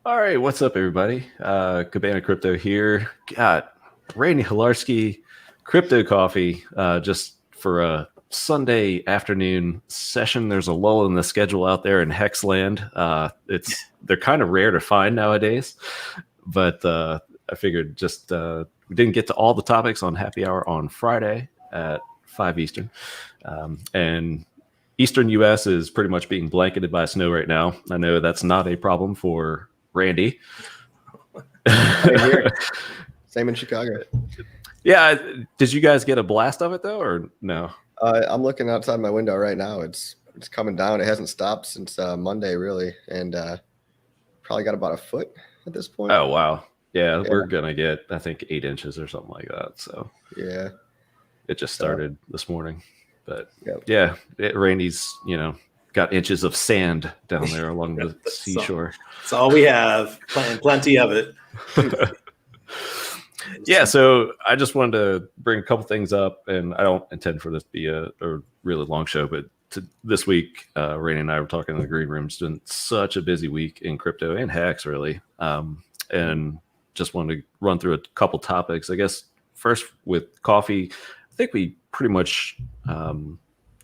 All right, what's up, everybody? Cabana Crypto here. Got Randy Hilarski, Crypto Coffee, just for a Sunday afternoon session. There's a lull in the schedule out there in HEX land. They're kind of rare to find nowadays, but I figured just we didn't get to all the topics on Happy Hour on Friday at 5 Eastern, and Eastern U.S. is pretty much being blanketed by snow right now. I know that's not a problem for Randy. Same here. Same in Chicago. Yeah. Did you guys get a blast of it though, or no? I'm looking outside my window right now. It's coming down. It hasn't stopped since Monday, really, and probably got about a foot at this point. Oh wow. Yeah, we're gonna get I think 8 inches or something like that. So yeah, it just started this morning, but yeah, Randy's got inches of sand down there along the seashore. That's all we have. Plenty of it. Yeah, so I just wanted to bring a couple things up, and I don't intend for this to be a really long show, but this week, Randy and I were talking in the green room. It's been such a busy week in crypto and HEX, really, and just wanted to run through a couple topics. I guess first with coffee, I think we pretty much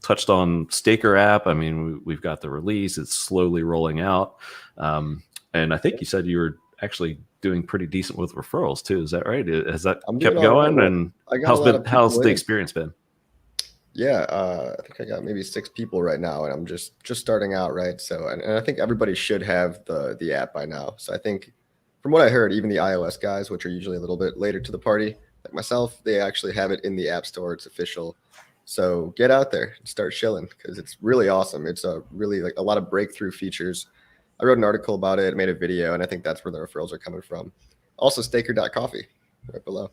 touched on Staker app. I mean, we've got the release. It's slowly rolling out. And I think you said you were actually doing pretty decent with referrals too. Is that right? Has that kept going? And how's the experience been? Yeah, I think I got maybe 6 people right now, and I'm just starting out, right? So, and I think everybody should have the app by now. So I think from what I heard, even the iOS guys, which are usually a little bit later to the party, like myself, they actually have it in the App Store. It's official. So get out there and start shilling because it's really awesome. It's really like a lot of breakthrough features. I wrote an article about it, made a video, and I think that's where the referrals are coming from. Also, staker.coffee right below.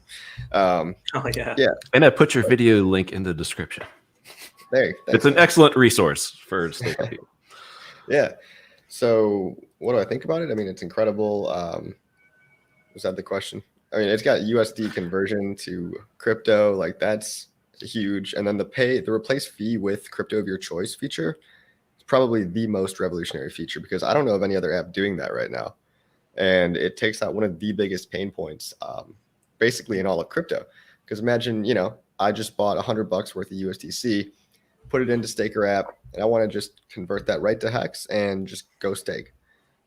Oh, yeah. Yeah. And I put your video link in the description. It's an excellent resource for staker people. Yeah. So what do I think about it? I mean, it's incredible. Was that the question? I mean, it's got USD conversion to crypto. Like that's huge. And then the replace fee with crypto of your choice feature is probably the most revolutionary feature because I don't know of any other app doing that right now. And it takes out one of the biggest pain points basically in all of crypto. Because imagine, I just bought $100 worth of USDC, put it into Staker app, and I want to just convert that right to HEX and just go stake.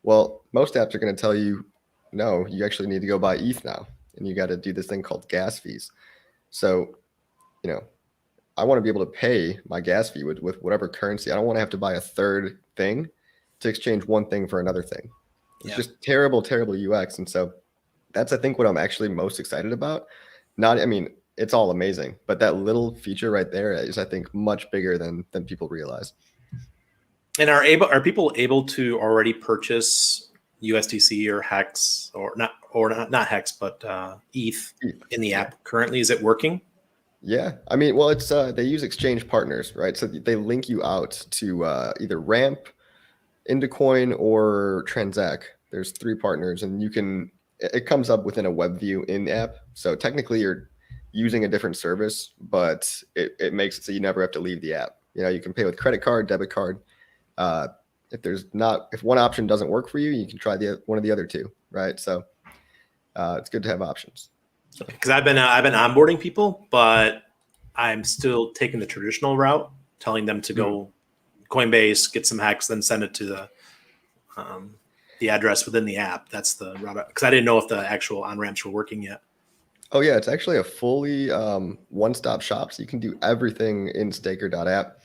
Well, most apps are going to tell you, no, you actually need to go buy ETH now. And you got to do this thing called gas fees. So, I want to be able to pay my gas fee with whatever currency. I don't want to have to buy a third thing to exchange one thing for another thing. It's just terrible, terrible UX. And so that's, I think, what I'm actually most excited about. It's all amazing, but that little feature right there is, I think, much bigger than people realize. And are people able to already purchase USDC or HEX or not HEX, but ETH in the app currently? Is it working? Yeah, I mean, well, it's they use exchange partners, right? So they link you out to either Ramp, Indocoin, or Transact. There's 3 partners, and it comes up within a web view in the app. So technically, you're using a different service, but it makes it so you never have to leave the app. You can pay with credit card, debit card. If one option doesn't work for you, you can try one of the other 2, right? So it's good to have options. Because I've been onboarding people, but I'm still taking the traditional route, telling them to go Coinbase, get some HEX, then send it to the address within the app. That's the route. Because I didn't know if the actual on-ramps were working yet. Oh yeah, it's actually a fully one-stop shop, so you can do everything in Staker.app.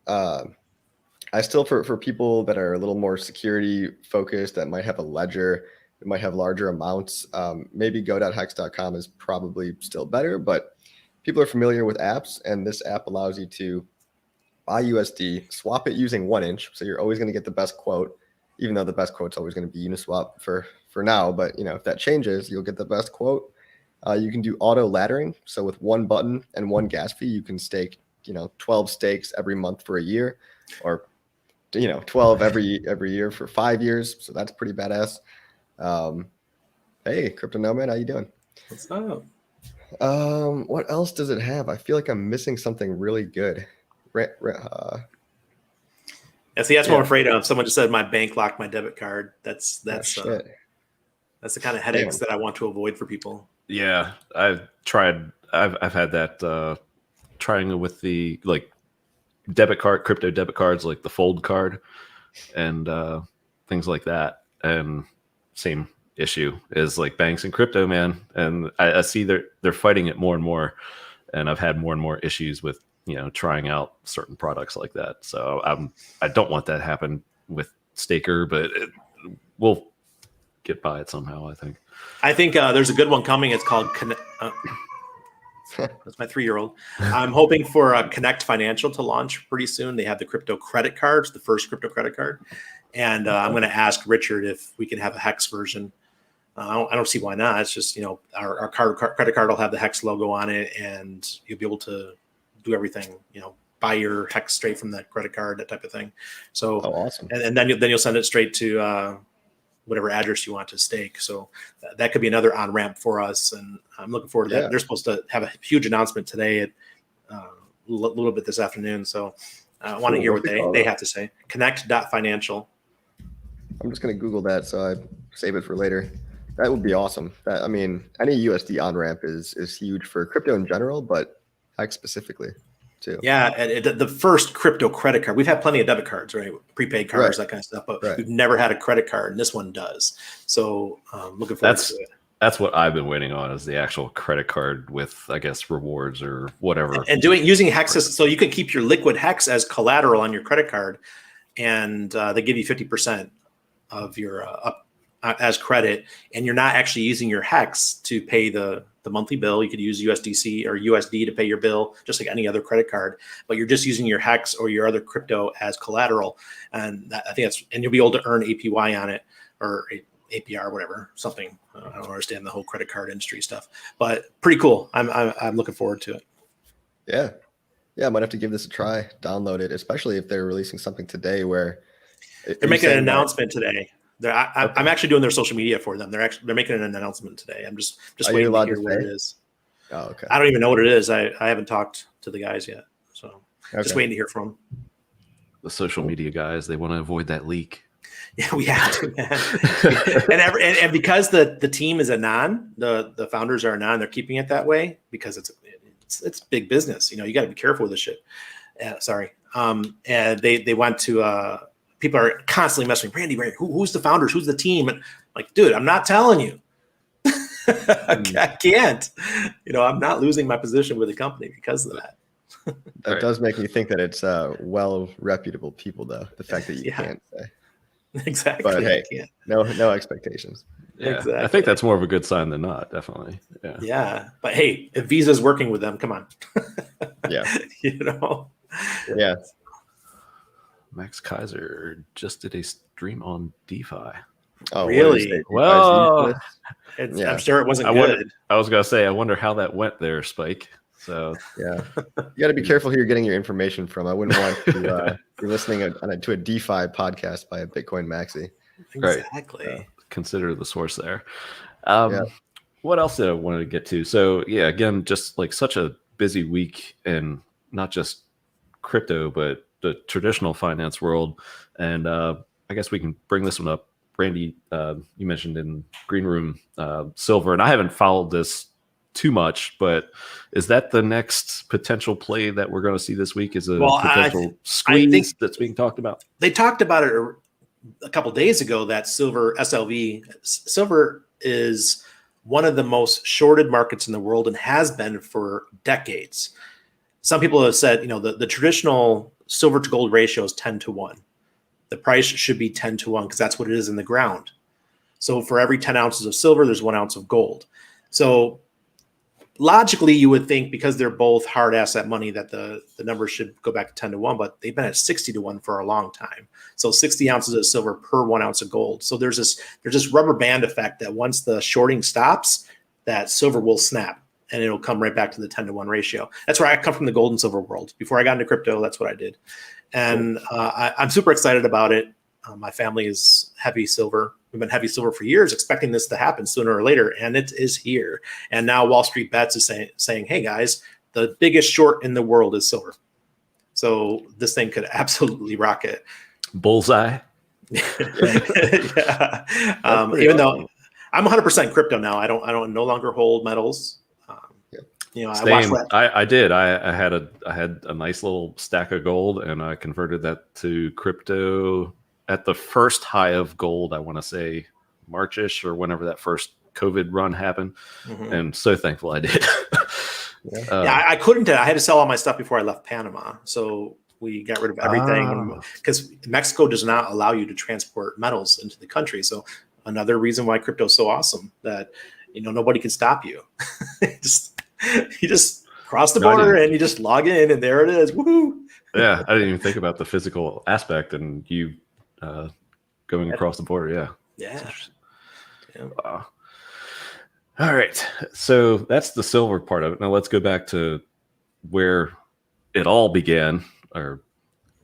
I still, for people that are a little more security focused, that might have a ledger, it might have larger amounts, maybe go.hex.com is probably still better, but people are familiar with apps, and this app allows you to buy USD, swap it using 1inch, so you're always going to get the best quote, even though the best quote's always going to be Uniswap for now, but if that changes, you'll get the best quote. You can do auto laddering, so with 1 button and 1 gas fee, you can stake 12 stakes every month for a year, or 12 every year for 5 years, so that's pretty badass. Hey, Crypto Nomad, how you doing? What's up? What else does it have? I feel like I'm missing something really good. And Yeah, see, that's what I'm afraid of. Someone just said my bank locked my debit card. That's the kind of headaches that I want to avoid for people. Yeah, I've had that trying with the like crypto debit cards, like the Fold card and things like that. And same issue is like banks and crypto, man. And I see they're fighting it more and more. And I've had more and more issues with, trying out certain products like that. So I don't want that to happen with Staker, but we'll get by it somehow, I think. I think there's a good one coming. It's called that's my 3-year-old. I'm hoping for Connect Financial to launch pretty soon. They have the crypto credit cards, the first crypto credit card. And I'm going to ask Richard if we can have a HEX version. I don't see why not. It's just, our credit card will have the HEX logo on it, and you'll be able to do everything, buy your HEX straight from that credit card, that type of thing. So, awesome. And then you'll send it straight to whatever address you want to stake. So that could be another on-ramp for us. And I'm looking forward to that. They're supposed to have a huge announcement today at a little bit this afternoon. So I want to hear what they have to say. Connect.financial. I'm just going to Google that so I save it for later. That would be awesome. Any USD on-ramp is huge for crypto in general, but HEX specifically too. Yeah, and the first crypto credit card. We've had plenty of debit cards, right? Prepaid cards, that kind of stuff, but we've never had a credit card, and this one does. So looking forward to it. That's what I've been waiting on, is the actual credit card with, I guess, rewards or whatever. And using HEX, so you could keep your liquid HEX as collateral on your credit card, and they give you 50% of your as credit, and you're not actually using your HEX to pay the monthly bill. You could use USDC or USD to pay your bill, just like any other credit card, but you're just using your HEX or your other crypto as collateral. And I think and you'll be able to earn APY on it, or APR, whatever, something. I don't understand the whole credit card industry stuff, but pretty cool. I'm looking forward to it. Yeah. I might have to give this a try, download it, especially if they're releasing something today where they're making an announcement today. I'm actually doing their social media for them. They're making an announcement today. I'm just waiting to hear what it is. Oh, okay. I don't even know what it is. I haven't talked to the guys yet, so just waiting to hear from them. The social media guys, they want to avoid that leak. Yeah, we have to, man. and because the team is Anon, the founders are Anon. They're keeping it that way because it's big business. You got to be careful with this shit. And they want to. People are constantly messaging, Randy, who's the founders? Who's the team? And like, dude, I'm not telling you. I can't. I'm not losing my position with the company because of that. That does make me think that it's well reputable people, though. The fact that you can't say. Exactly. But hey, no expectations. Yeah, exactly. I think that's more of a good sign than not, definitely. Yeah. But hey, if Visa's working with them, come on. Yeah. Yeah. Max Kaiser just did a stream on DeFi. Oh, really? Well, I'm sure it wasn't good. I was going to say, I wonder how that went there, Spike. So yeah, you got to be careful who you're getting your information from. I wouldn't want to be listening to a DeFi podcast by a Bitcoin maxi. Exactly. Right. Consider the source there. What else did I wanted to get to? So yeah, again, just like such a busy week in not just crypto, but the traditional finance world. And I guess we can bring this one up. Randy, you mentioned in Green Room silver, and I haven't followed this too much, but is that the next potential play that we're going to see this week? Is a potential squeeze that's being talked about? They talked about it a couple of days ago that silver is one of the most shorted markets in the world and has been for decades. Some people have said, the traditional silver to gold ratio is 10 to 1. The price should be 10 to 1 because that's what it is in the ground. So for every 10 ounces of silver, there's 1 ounce of gold. So logically, you would think because they're both hard asset money that the numbers should go back to 10 to 1, but they've been at 60 to 1 for a long time. So 60 ounces of silver per 1 ounce of gold. So there's this rubber band effect that once the shorting stops, that silver will snap and it'll come right back to the 10 to 1 ratio. That's where I come from, the gold and silver world. Before I got into crypto, that's what I did. And I'm super excited about it. My family is heavy silver. We've been heavy silver for years, expecting this to happen sooner or later, and it is here. And now Wall Street Bets is saying, hey, guys, the biggest short in the world is silver. So this thing could absolutely rocket. Bullseye. Yeah. Even though I'm 100% crypto now, I don't no longer hold metals. You know, Same. I I did. I had a nice little stack of gold, and I converted that to crypto at the first high of gold. I want to say Marchish or whenever that first COVID run happened, and so thankful I did. I couldn't. I had to sell all my stuff before I left Panama, so we got rid of everything because Mexico does not allow you to transport metals into the country. So another reason why crypto is so awesome that nobody can stop you. You just cross the border and you just log in, and there it is. Woohoo! Yeah, I didn't even think about the physical aspect and you going across the border. Yeah. Wow. All right, so that's the silver part of it. Now let's go back to where it all began, or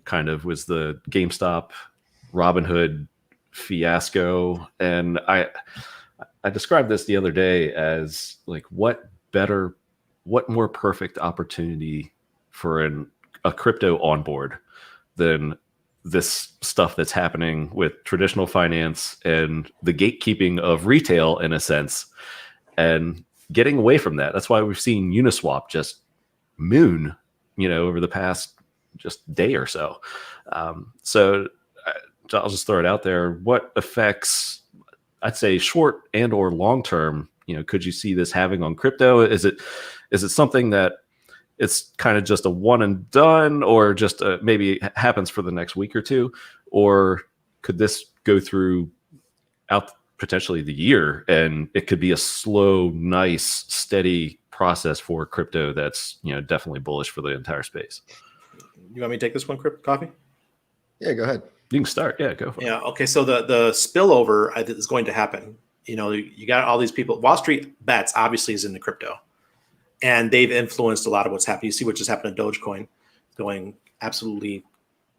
kind of was the GameStop, Robinhood fiasco, and I described this the other day as like, what more perfect opportunity for a crypto onboard than this stuff that's happening with traditional finance and the gatekeeping of retail, in a sense, and getting away from that. That's why we've seen Uniswap just moon, over the past just day or so. So I'll just throw it out there. What effects, I'd say short and or long term, could you see this having on crypto? Is it something that it's kind of just a one and done, or just maybe it happens for the next week or two, or could this go through out potentially the year, and it could be a slow, nice, steady process for crypto that's definitely bullish for the entire space? You want me to take this one, Crypto Coffee? Yeah, go ahead. You can start. Yeah, go for it. Yeah. Okay. So the spillover I think is going to happen. You got all these people. Wall Street Bets obviously is into crypto, and they've influenced a lot of what's happening. You see what just happened to Dogecoin, going absolutely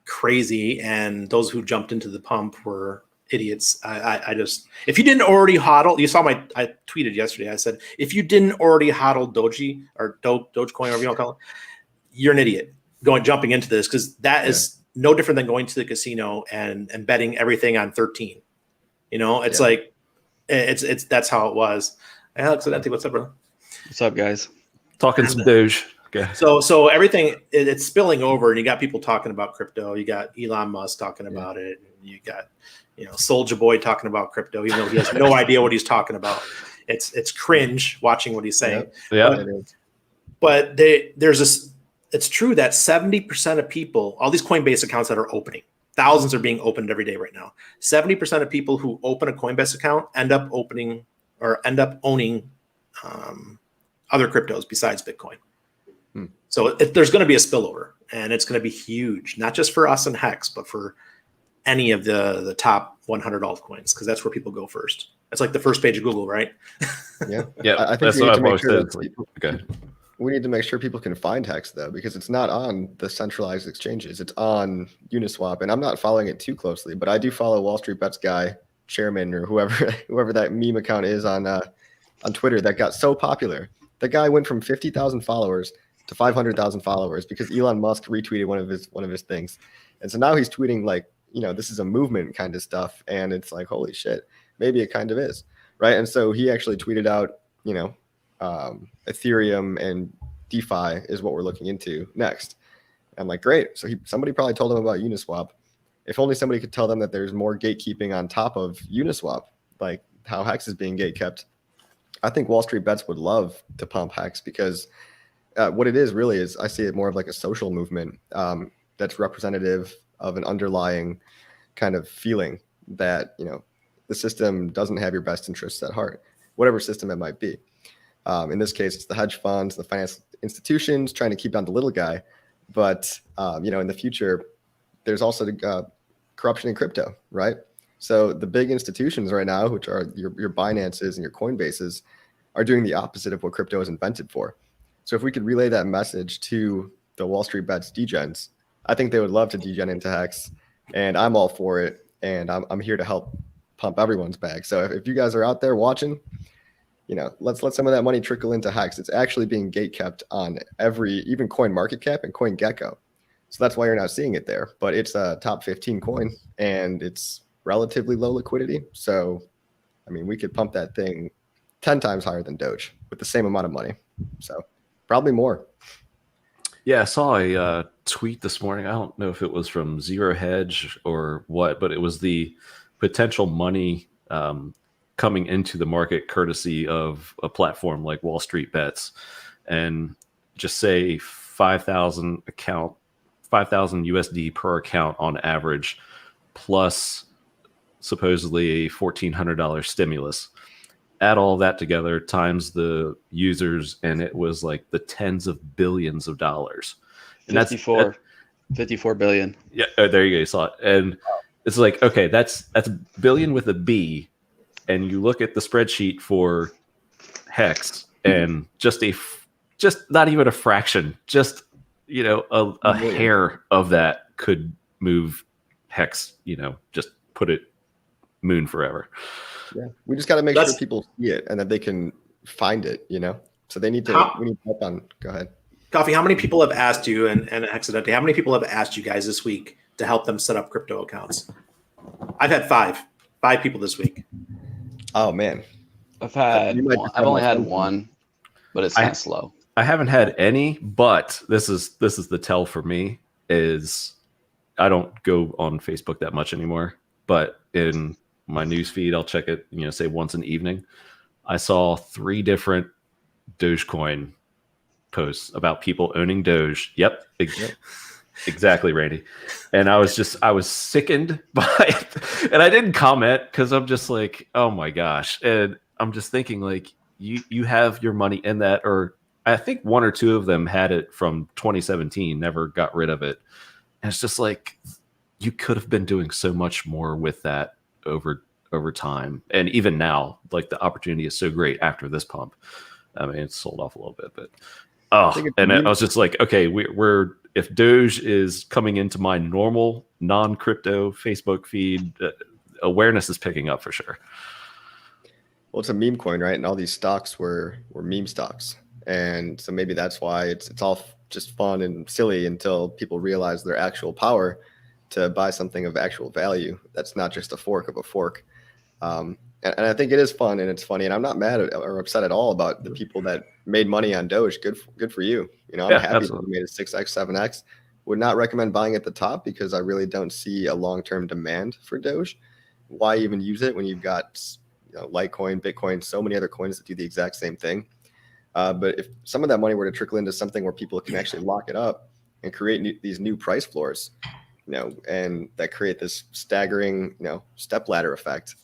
crazy, and those who jumped into the pump were idiots. I just, if you didn't already hodl, you saw I tweeted yesterday. I said, if you didn't already hodl Doge or Dogecoin, whatever you want to call it, you're an idiot jumping into this, because that is no different than going to the casino and betting everything on 13. It's like it's that's how it was. Hexidente, what's up, brother? What's up, guys? Talking some Doge. Okay. So everything it's spilling over, and you got people talking about crypto. You got Elon Musk talking about it. And you got Soulja Boy talking about crypto, even though he has no idea what he's talking about. It's cringe watching what he's saying. Yeah. But there's this. It's true that 70% of people, all these Coinbase accounts that are opening, thousands are being opened every day right now. 70% of people who open a Coinbase account end up owning other cryptos besides Bitcoin. So there's going to be a spillover, and it's going to be huge, not just for us and HEX, but for any of the top 100 altcoins, because that's where people go first. That's like the first page of Google, right? Yeah. I think that's what I've always said. Okay. We need to make sure people can find HEX, though, because it's not on the centralized exchanges. It's on Uniswap, and I'm not following it too closely, but I do follow Wall Street Bets guy, chairman, or whoever that meme account is on Twitter that got so popular. The guy went from 50,000 followers to 500,000 followers because Elon Musk retweeted one of his things, and so now he's tweeting like, this is a movement kind of stuff, and it's like, holy shit, maybe it kind of is, right? And so he actually tweeted out, Ethereum and DeFi is what we're looking into next. And I'm like, great. So somebody probably told him about Uniswap. If only somebody could tell them that there's more gatekeeping on top of Uniswap, like how HEX is being gatekept. I think Wall Street Bets would love to pump HEX, because what it is really is, I see it more of like a social movement that's representative of an underlying kind of feeling that, the system doesn't have your best interests at heart, whatever system it might be. In this case, it's the hedge funds, the financial institutions trying to keep down the little guy. But, in the future, there's also corruption in crypto, right? So the big institutions right now, which are your Binances and your Coinbases, are doing the opposite of what crypto is invented for. So if we could relay that message to the Wall Street Bets degens, I think they would love to degen into HEX, and I'm all for it. And I'm here to help pump everyone's bag. So if you guys are out there watching, let's let some of that money trickle into HEX. It's actually being gatekept on even Coin Market Cap and CoinGecko. So that's why you're not seeing it there. But it's a top 15 coin, and it's relatively low liquidity. So, I mean, we could pump that thing 10 times higher than Doge with the same amount of money. So probably more. Yeah, I saw a tweet this morning. I don't know if it was from Zero Hedge or what, but it was the potential money coming into the market courtesy of a platform like Wall Street Bets, and just say 5,000 USD per account on average, plus supposedly a $1,400 stimulus. Add all that together times the users, and it was like the tens of billions of dollars. And 54 billion. Yeah, there you go. You saw it. And it's like, okay, that's billion with a B. And you look at the spreadsheet for HEX, and just not even a fraction, just, a hair of that could move HEX, just put it moon forever. Yeah, we just got to make sure people see it and that they can find it, So they need to. We need help on. Go ahead. Coffee, how many people have asked you, and Hexidente, how many people have asked you guys this week to help them set up crypto accounts? I've had five people this week. Oh man, I've only had one, but it's kind of slow. I haven't had any, but this is the tell for me is I don't go on Facebook that much anymore, but in my news feed, I'll check it, say once an evening. I saw 3 different Dogecoin posts about people owning Doge. Yep. Exactly, Randy. And I was sickened by it. And I didn't comment because I'm just like, oh my gosh. And I'm just thinking like, you have your money in that, or I think 1 or 2 of them had it from 2017, never got rid of it. And it's just like, you could have been doing so much more with that over time. And even now, like the opportunity is so great after this pump. I mean, it's sold off a little bit, but I was just like, okay, we're if Doge is coming into my normal non-crypto Facebook feed, awareness is picking up for sure. Well, it's a meme coin, right? And all these stocks were meme stocks, and so maybe that's why it's all just fun and silly until people realize their actual power to buy something of actual value. That's not just a fork of a fork. And I think it is fun and it's funny, and I'm not mad at or upset at all about the people that made money on Doge. Good for you. I'm happy absolutely. that you made it 6x, 7x. Would not recommend buying at the top because I really don't see a long-term demand for Doge. Why even use it when you've got Litecoin, Bitcoin, so many other coins that do the exact same thing? But if some of that money were to trickle into something where people can actually lock it up and create these new price floors, and that create this staggering, step ladder effect.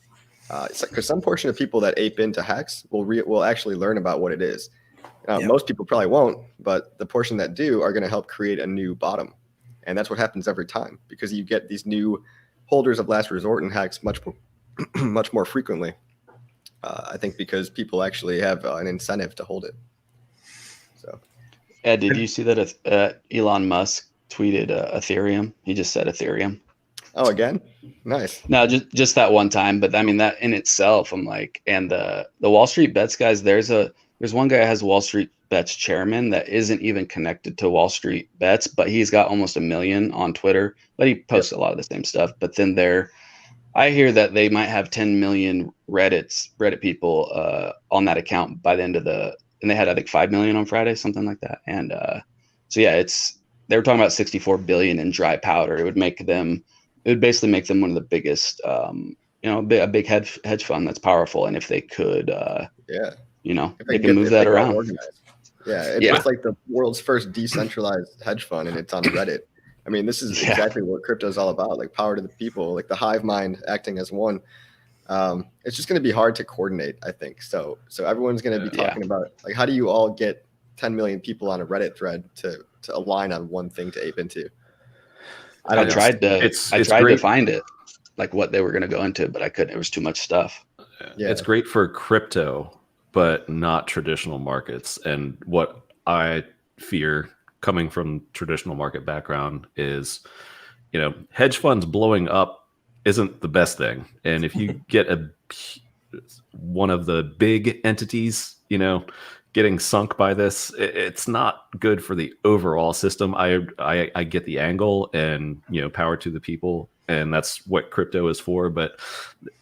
It's like, because some portion of people that ape into HEX will actually learn about what it is. Most people probably won't, but the portion that do are going to help create a new bottom. And that's what happens every time, because you get these new holders of last resort in HEX much more frequently. I think because people actually have an incentive to hold it. So, Ed, did you see that Elon Musk tweeted Ethereum? He just said Ethereum. Oh, again? Nice. No, just that one time. But I mean, that in itself, I'm like, and the Wall Street Bets guys, there's one guy that has Wall Street Bets chairman that isn't even connected to Wall Street Bets, but he's got almost 1 million on Twitter, but he posts a lot of the same stuff. But then I hear that they might have 10 million Reddit people on that account by the end of and they had, I think, 5 million on Friday, something like that. And so yeah, they were talking about 64 billion in dry powder. It would basically make them one of the biggest, a big hedge fund that's powerful. And if they could, they can move that around. Yeah, it's just like the world's first decentralized hedge fund, and it's on Reddit. I mean, this is exactly what crypto is all about, like power to the people, like the hive mind acting as one. It's just going to be hard to coordinate, I think. So everyone's going to be talking about, like, how do you all get 10 million people on a Reddit thread to align on one thing to ape into? I tried to find it, like what they were going to go into, but I couldn't. It was too much stuff. Yeah. It's great for crypto, but not traditional markets. And what I fear, coming from traditional market background, is, hedge funds blowing up isn't the best thing. And if you get one of the big entities, getting sunk by this. It's not good for the overall system. I get the angle, and power to the people, and that's what crypto is for. But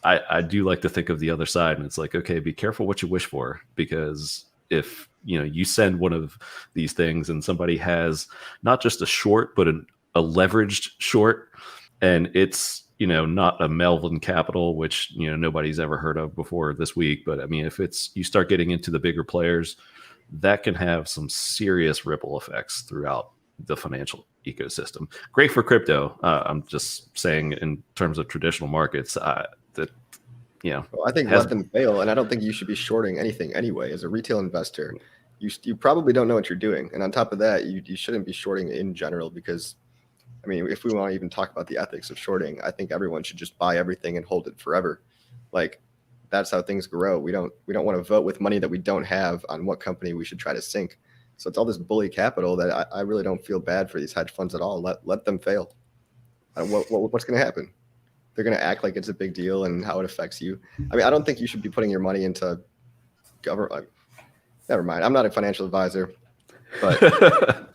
I do like to think of the other side, and it's like, okay, be careful what you wish for, because if you send one of these things and somebody has not just a short but a leveraged short, and it's not a Melvin Capital, which nobody's ever heard of before this week, but I mean, if you start getting into the bigger players, that can have some serious ripple effects throughout the financial ecosystem. Great for crypto. I'm just saying, in terms of traditional markets, well, I think let them fail, and I don't think you should be shorting anything anyway. As a retail investor, you probably don't know what you're doing, and on top of that, you shouldn't be shorting in general, because I mean, if we want to even talk about the ethics of shorting, I think everyone should just buy everything and hold it forever. Like, that's how things grow. We don't want to vote with money that we don't have on what company we should try to sink. So it's all this bully capital that I really don't feel bad for these hedge funds at all. Let them fail. What's going to happen? They're going to act like it's a big deal and how it affects you. I mean, I don't think you should be putting your money into government. Never mind. I'm not a financial advisor. But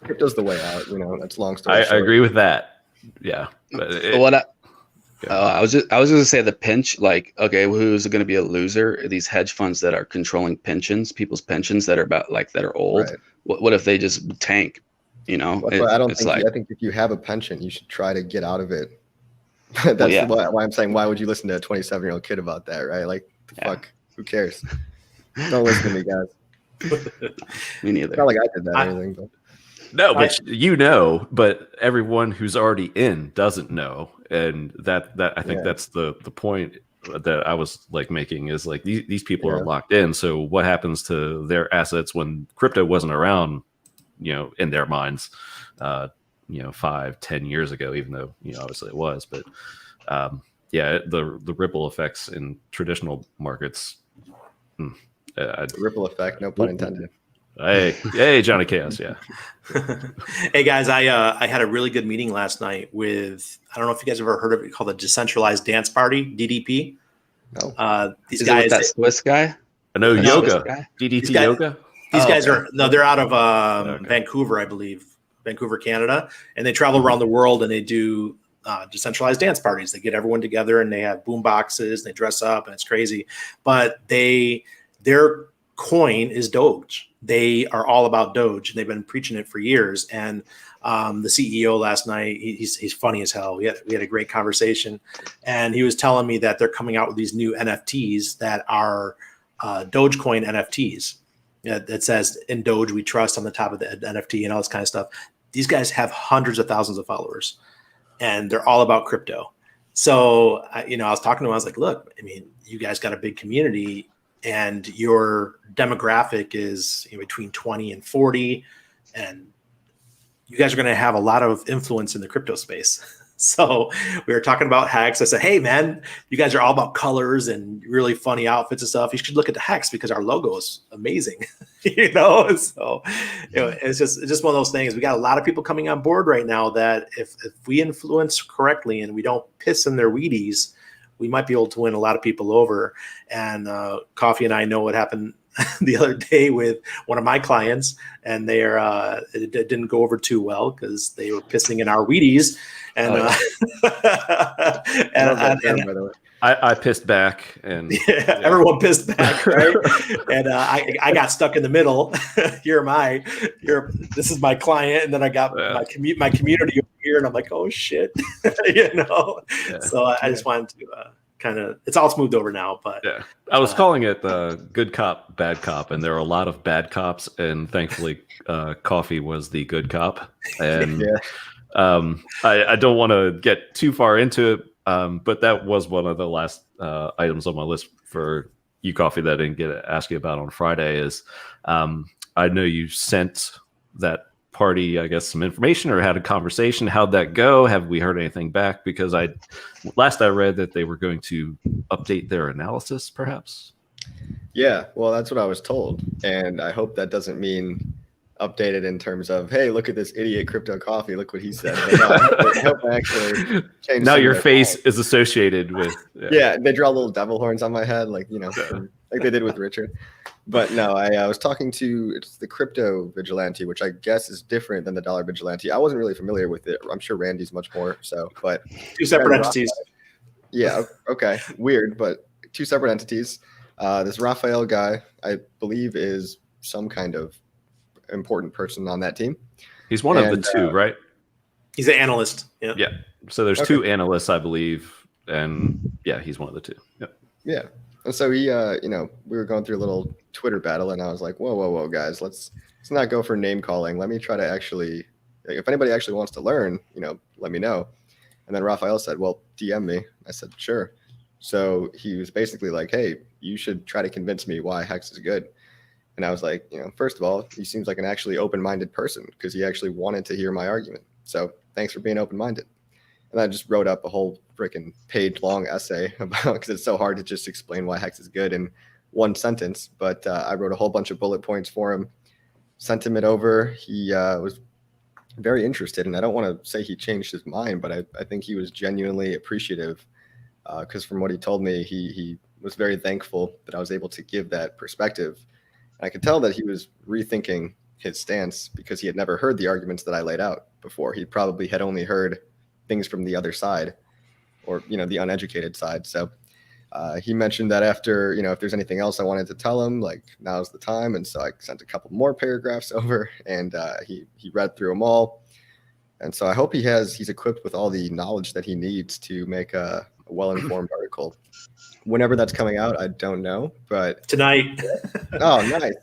crypto's the way out, that's long story short. I agree with that. Yeah. But I was just going to say the pinch, like, okay, who's going to be a loser? These hedge funds that are controlling people's pensions that are old. Right. What if they just tank? I think if you have a pension, you should try to get out of it. That's why I'm saying, why would you listen to a 27-year-old kid about that, right? Like, fuck, who cares? Don't listen to me, guys. Me neither. It's not like I did that or anything, but no, but but everyone who's already in doesn't know, and that I think that's the point that I was like making, is like these people are locked in. So what happens to their assets when crypto wasn't around, in their minds, 5-10 years ago, even though obviously it was, but the ripple effects in traditional markets. Ripple effect, no pun intended. Hey, Johnny Chaos, yeah. Hey guys, I had a really good meeting last night with, I don't know if you guys have ever heard of it, called the Decentralized Dance Party, DDP. No. These Is guys, it with that Swiss guy? I know yoga, DDT yoga. These guys they're out of Vancouver, I believe, Vancouver, Canada, and they travel around the world and they do decentralized dance parties. They get everyone together and they have boom boxes, and they dress up, and it's crazy. But their coin is Doge. They are all about Doge, and they've been preaching it for years. And the CEO last night, he's funny as hell. We had a great conversation, and he was telling me that they're coming out with these new NFTs that are Dogecoin NFTs. That says "In Doge We Trust" on the top of the NFT and all this kind of stuff. These guys have hundreds of thousands of followers, and they're all about crypto. So I was talking to him. I was like, "Look, I mean, you guys got a big community, and your demographic is between 20 and 40, and you guys are going to have a lot of influence in the crypto space." So we were talking about HEX. I said, "Hey man, you guys are all about colors and really funny outfits and stuff. You should look at the HEX because our logo is amazing." So it's just one of those things. We got a lot of people coming on board right now that if we influence correctly and we don't piss in their Wheaties, we might be able to win a lot of people over. And Coffee and I know what happened the other day with one of my clients, and it didn't go over too well because they were pissing in our Wheaties. And I pissed back, and everyone pissed back, right? And I got stuck in the middle. This is my client, and then I got my community over here, and I'm like, oh shit, So I just wanted to it's all smoothed over now, but I was calling it good cop, bad cop, and there are a lot of bad cops, and thankfully Coffee was the good cop. And I don't want to get too far into it, but that was one of the last items on my list for you, Coffee, that I didn't get to ask you about on Friday. Is I know you sent that party, I guess, some information or had a conversation. How'd that go? Have we heard anything back? Because last I read that they were going to update their analysis, perhaps. Yeah, well, that's what I was told, and I hope that doesn't mean updated in terms of, hey, look at this idiot Crypto Coffee, look what he said. I hope I actually change. Now your face is associated with. Yeah, they draw little devil horns on my head, like like they did with Richard. But no, I was talking to it's the crypto vigilante, which I guess is different than the dollar vigilante. I wasn't really familiar with it. I'm sure Randy's much more so, but Two separate entities. Yeah, okay. Weird, but two separate entities. This Raphael guy, I believe, is some kind of important person on that team. He's one of the two, right? He's an analyst. Yeah. Yeah. So there's two analysts, I believe, and yeah, he's one of the two. Yep. Yeah. And so he, we were going through a little Twitter battle, and I was like, whoa, guys, let's not go for name calling. Let me try to actually, like, if anybody actually wants to learn, let me know. And then Raphael said, well, DM me. I said, sure. So he was basically like, hey, you should try to convince me why HEX is good. And I was like, first of all, he seems like an actually open-minded person because he actually wanted to hear my argument. So thanks for being open-minded. And I just wrote up a whole freaking page-long essay about, because it's so hard to just explain why HEX is good in one sentence. But I wrote a whole bunch of bullet points for him, sent him it over. He was very interested, and I don't want to say he changed his mind, but I think he was genuinely appreciative because from what he told me, he was very thankful that I was able to give that perspective. And I could tell that he was rethinking his stance because he had never heard the arguments that I laid out before. He probably had only heard things from the other side or, the uneducated side. So he mentioned that after, if there's anything else I wanted to tell him, like now's the time. And so I sent a couple more paragraphs over and he read through them all. And so I hope he's equipped with all the knowledge that he needs to make a well-informed article. Whenever that's coming out, I don't know, but tonight. Oh, nice.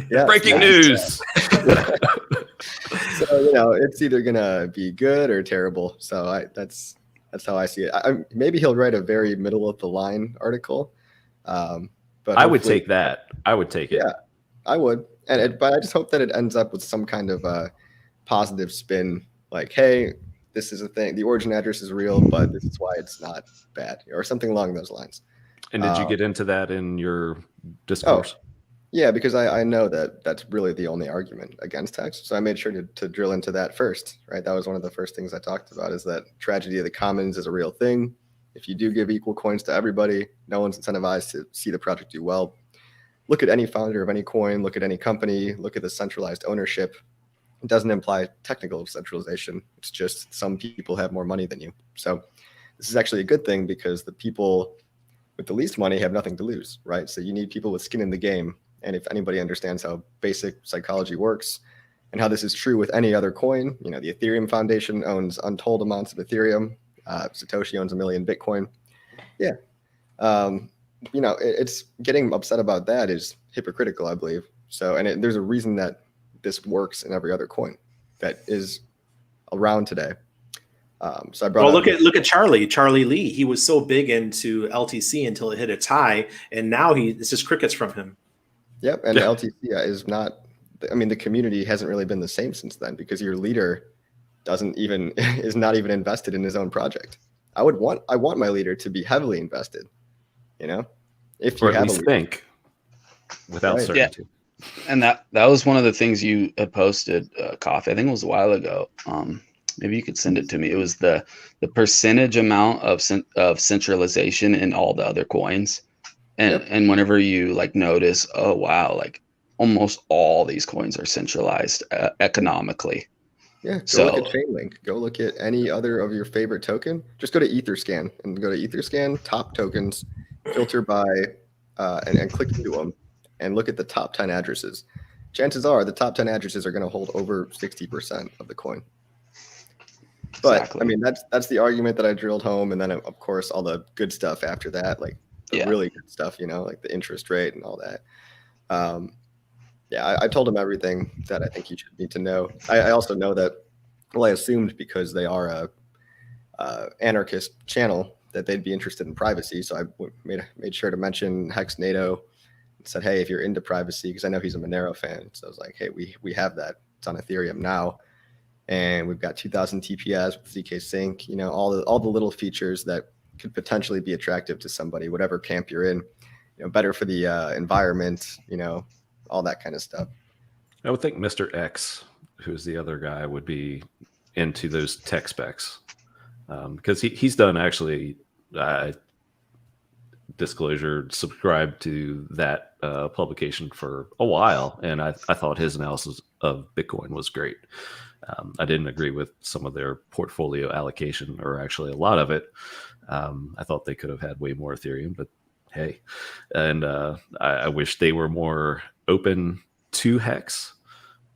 Yeah. Breaking news. So, it's either going to be good or terrible. So that's how I see it. Maybe he'll write a very middle of the line article. But I would take that. I would take it. Yeah, I would. But I just hope that it ends up with some kind of a positive spin. Like, hey, this is a thing. The origin address is real, but this is why it's not bad, or something along those lines. And did you get into that in your discourse? Yeah, because I know that that's really the only argument against HEX. So I made sure to drill into that first, right? That was one of the first things I talked about, is that tragedy of the commons is a real thing. If you do give equal coins to everybody, no one's incentivized to see the project do well. Look at any founder of any coin, look at any company, look at the centralized ownership. It doesn't imply technical centralization. It's just some people have more money than you. So this is actually a good thing because the people with the least money have nothing to lose, right? So you need people with skin in the game. And if anybody understands how basic psychology works and how this is true with any other coin, the Ethereum Foundation owns untold amounts of Ethereum. Satoshi owns 1 million Bitcoin. Yeah. It's getting upset about that is hypocritical, I believe. So, and there's a reason that this works in every other coin that is around today. So I brought look at Charlie Lee. He was so big into LTC until it hit its high, and now it's just crickets from him. Yep, and LTC is not. I mean, the community hasn't really been the same since then because your leader is not even invested in his own project. I want my leader to be heavily invested. If you or at have least think without Right. certainty. Yeah. And that was one of the things you had posted, Coffee. I think it was a while ago. Maybe you could send it to me. It was the percentage amount of centralization in all the other coins. And whenever you notice, oh, wow, almost all these coins are centralized economically. Yeah, go look at Chainlink. Go look at any other of your favorite token. Just go to Etherscan and go to Etherscan, top tokens, filter by, and click into them and look at the top 10 addresses. Chances are the top 10 addresses are going to hold over 60% of the coin. But Exactly. I mean, that's the argument that I drilled home. And then of course, all the good stuff after that, like the really good stuff, like the interest rate and all that. I told him everything that I think he should need to know. I also know that, I assumed because they are a anarchist channel that they'd be interested in privacy. So I made sure to mention Hex NATO and said, hey, if you're into privacy, because I know he's a Monero fan. So I was like, hey, we have that. It's on Ethereum now. And we've got 2000 TPS with ZK Sync, all the little features that could potentially be attractive to somebody, whatever camp you're in, better for the environment, all that kind of stuff. I would think Mr. X, who's the other guy, would be into those tech specs because he's done actually disclosure, subscribed to that publication for a while, and I thought his analysis of Bitcoin was great. I didn't agree with some of their portfolio allocation, or actually a lot of it. I thought they could have had way more Ethereum, but hey. And I wish they were more open to HEX.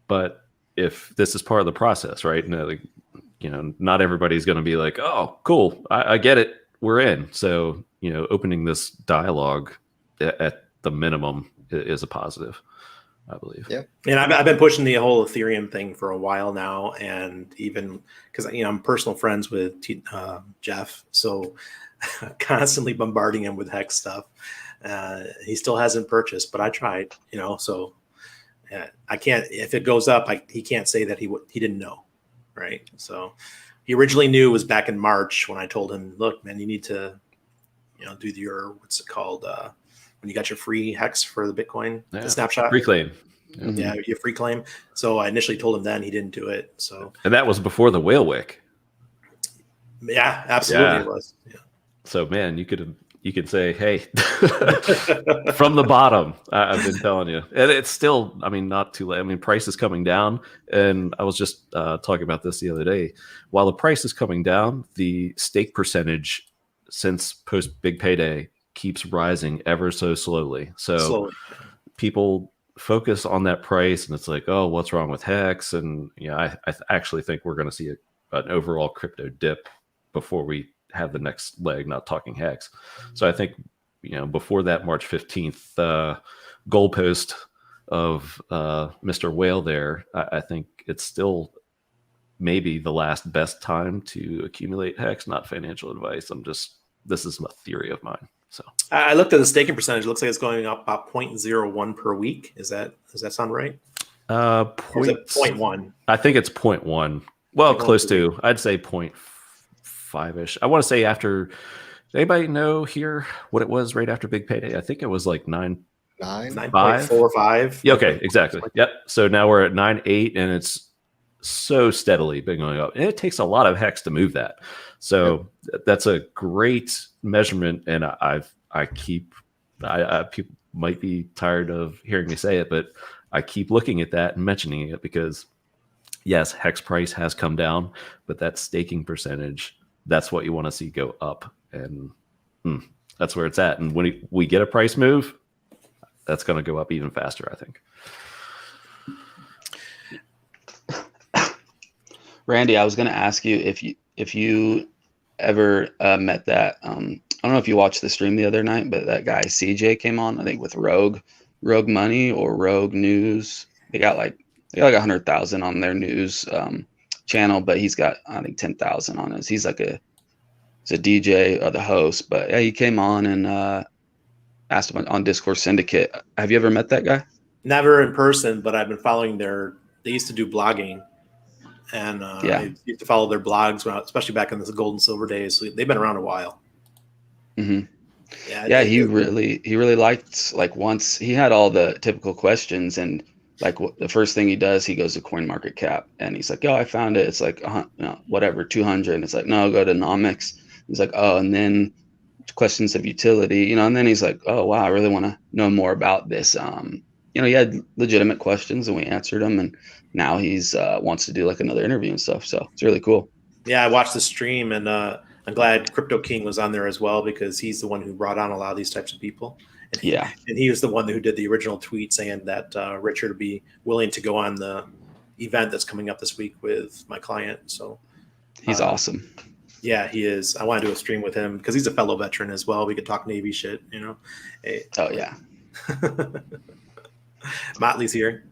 But if this is part of the process, right? Not everybody's going to be like, oh, cool, I get it, we're in. So, opening this dialogue at the minimum is a positive, I believe. Yeah. And I've been pushing the whole Ethereum thing for a while now. And even because, I'm personal friends with Jeff. So constantly bombarding him with HEX stuff. He still hasn't purchased, but I tried, so I can't, if it goes up, he can't say that he didn't know. Right. So he originally knew was back in March when I told him, look, man, you need to, do your, what's it called? When you got your free HEX for the Bitcoin, the snapshot. Free claim. Yeah, your free claim. So I initially told him then, he didn't do it. So, and that was before the whale wick. Yeah, absolutely. Yeah. It was. Yeah. So man, you could say, hey, from the bottom, I've been telling you. And it's still, not too late. Price is coming down. And I was just talking about this the other day. While the price is coming down, the stake percentage since post big payday keeps rising ever so slowly. So people focus on that price and it's like, oh, what's wrong with HEX? And I actually think we're going to see an overall crypto dip before we have the next leg, not talking HEX. So I think, before that March 15th goalpost of Mr. Whale there, I think it's still maybe the last best time to accumulate HEX, not financial advice. This is a theory of mine. So I looked at the staking percentage. It looks like it's going up about 0.01 per week. Does that sound right? Or is it 0.1? I think it's 0.1. Well, close to. I'd say 0.5-ish. I want to say after. Does anybody know here what it was right after big payday? I think it was like 9.45. Yeah, okay, exactly. Yep. So now we're at 9.8, and it's so steadily been going up, and it takes a lot of HEX to move that. So that's a great measurement, and people might be tired of hearing me say it, but I keep looking at that and mentioning it because yes, HEX price has come down, but that staking percentage, that's what you want to see go up, and that's where it's at. And when we get a price move, that's going to go up even faster, I think. Randy, I was going to ask you if you ever met that. I don't know if you watched the stream the other night, but that guy CJ came on, I think with Rogue Money or Rogue News. They got like 100,000 on their news channel, but he's got, I think, 10,000 on his. He's a DJ or the host, but yeah, he came on and asked him on Discourse Syndicate. Have you ever met that guy? Never in person, but I've been following they used to do blogging. And I used to follow their blogs, especially back in the gold and silver days. So they've been around a while. Mm-hmm. Yeah, he really liked, like, once he had all the typical questions, and like the first thing he does, he goes to CoinMarketCap and he's like, "Oh, I found it. It's like whatever 200." And it's like, "No, go to Nomics." He's like, "Oh," and then questions of utility, and then he's like, "Oh wow, I really want to know more about this." He had legitimate questions and we answered them, and now he's wants to do like another interview and stuff. So it's really cool. Yeah, I watched the stream, and I'm glad Crypto King was on there as well, because he's the one who brought on a lot of these types of people. And he was the one who did the original tweet saying that Richard would be willing to go on the event that's coming up this week with my client. So he's awesome. Yeah, he is. I want to do a stream with him because he's a fellow veteran as well. We could talk Navy shit, Hey. Oh yeah. Motley's here.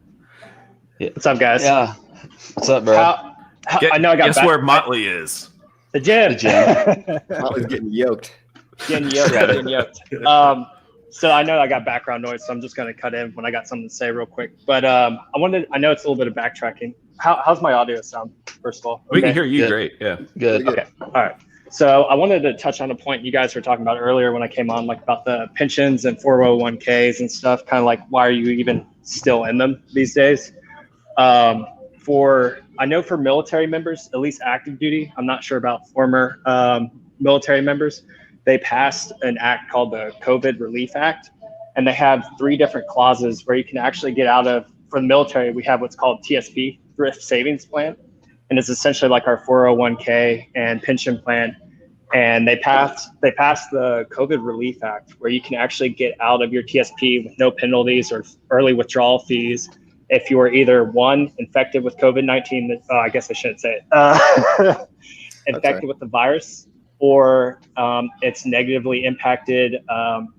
Yeah. What's up, guys? Yeah. What's up, bro? I know I got guess where Motley is. The gym. Motley's getting yoked. Getting yoked. So I know I got background noise, so I'm just going to cut in when I got something to say real quick. But I know it's a little bit of backtracking. How's my audio sound, first of all? Okay. We can hear you great. Yeah. Good. Okay. All right. So I wanted to touch on a point you guys were talking about earlier when I came on, like about the pensions and 401ks and stuff, kind of like, why are you even still in them these days? I know for military members, at least active duty, I'm not sure about former military members, they passed an act called the COVID Relief Act, and they have 3 different clauses where you can actually get out of. For the military, we have what's called TSP, Thrift Savings Plan, and it's essentially like our 401k and pension plan. And they passed the COVID Relief Act, where you can actually get out of your TSP with no penalties or early withdrawal fees if you are either one, infected with COVID-19. I guess I shouldn't say it. Infected with the virus, or it's negatively impacted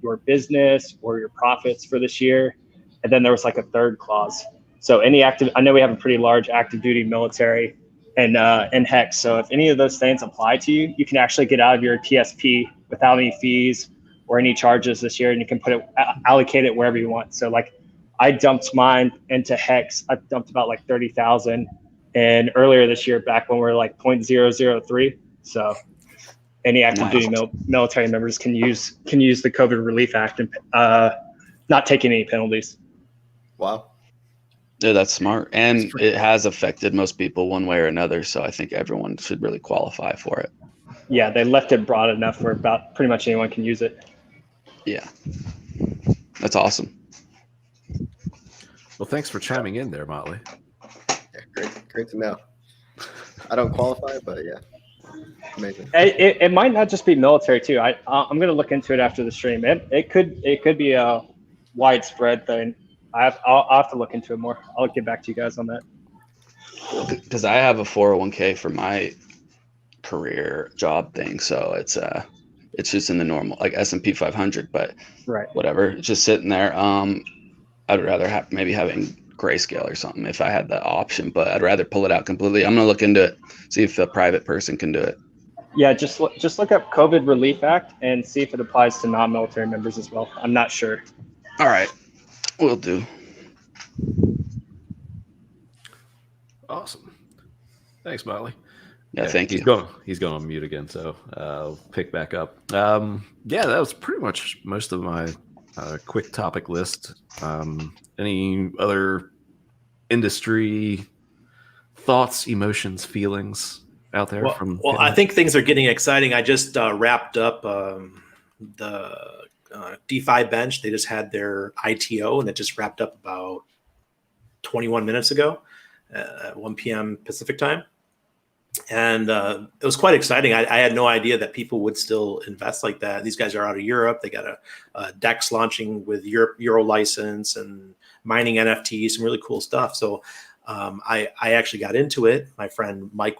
your business or your profits for this year. And then there was like a third clause. So I know we have a pretty large active duty military and HEX. So if any of those things apply to you, you can actually get out of your TSP without any fees or any charges this year, and you can allocate it wherever you want. So like I dumped mine into HEX. I dumped about like 30,000, and earlier this year, back when we were like 0.003. So any active duty military members can use the COVID Relief Act and not taking any penalties. Wow. Yeah, that's smart. And it has affected most people one way or another. So I think everyone should really qualify for it. Yeah, they left it broad enough where about pretty much anyone can use it. Yeah. That's awesome. Well, thanks for chiming in there, Motley. Yeah, great to know. I don't qualify, but yeah. Amazing. It might not just be military too. I'm going to look into it after the stream. It could be a widespread thing. I'll have to look into it more. I'll get back to you guys on that. Because I have a 401k for my career job thing, so it's just in the normal like S&P 500, but right, whatever, it's just sitting there. I'd rather have maybe having Grayscale or something if I had the option, but I'd rather pull it out completely. I'm gonna look into it, see if a private person can do it. Yeah, just look up COVID Relief Act and see if it applies to non-military members as well. I'm not sure. All right. Will do. Awesome. Thanks, Motley. Yeah, thank you. He's going on mute again, so I'll pick back up. Yeah, that was pretty much most of my quick topic list. Any other industry thoughts, emotions, feelings out there? Well, I think things are getting exciting. I just wrapped up the DeFi bench. They just had their ITO, and it just wrapped up about 21 minutes ago at 1 p.m. Pacific time. And it was quite exciting. I had no idea that people would still invest like that. These guys are out of Europe. They got a DEX launching with Euro license and mining NFTs, some really cool stuff. So I actually got into it. My friend Mike